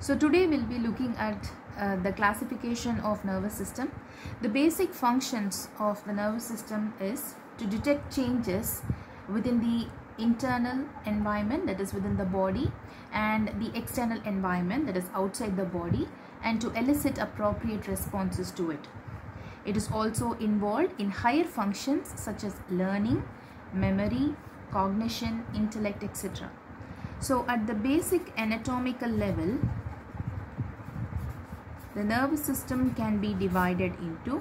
So today we'll be looking at the classification of nervous system. The basic functions of the nervous system is to detect changes within the internal environment, that is within the body, and the external environment, that is outside the body, and to elicit appropriate responses to it. It is also involved in higher functions such as learning, memory, cognition, intellect, etc. So at the basic anatomical level, the nervous system can be divided into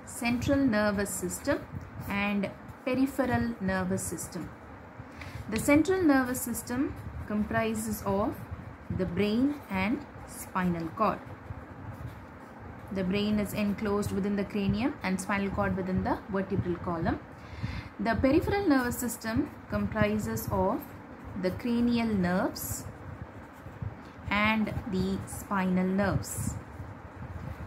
central nervous system and peripheral nervous system. The central nervous system comprises of the brain and spinal cord. The brain is enclosed within the cranium and spinal cord within the vertebral column. The peripheral nervous system comprises of the cranial nerves and the spinal nerves.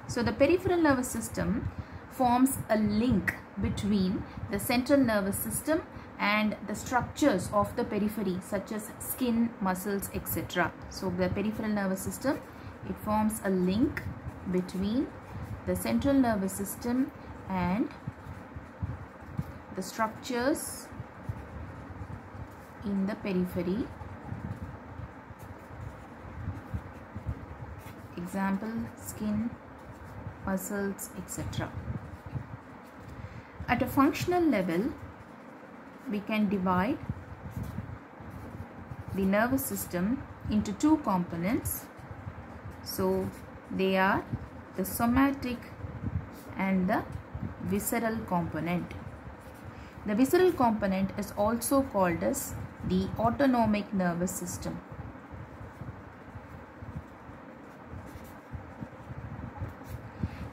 So the peripheral nervous system forms a link between the central nervous system and the structures of the periphery such as skin, muscles, etc. So the peripheral nervous system, it forms a link between the central nervous system and the structures in the periphery. Example, skin, muscles, etc. At a functional level, we can divide the nervous system into two components. So they are the somatic and the visceral component. The visceral component is also called as the autonomic nervous system.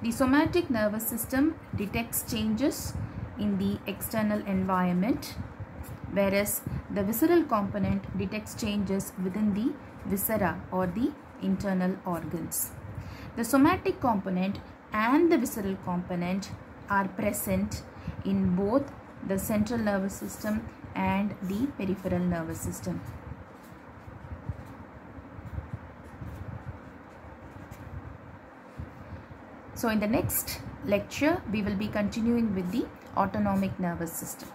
The somatic nervous system detects changes in the external environment, whereas the visceral component detects changes within the viscera or the internal organs. The somatic component and the visceral component are present in both the central nervous system and the peripheral nervous system. So in the next lecture, we will be continuing with the autonomic nervous system.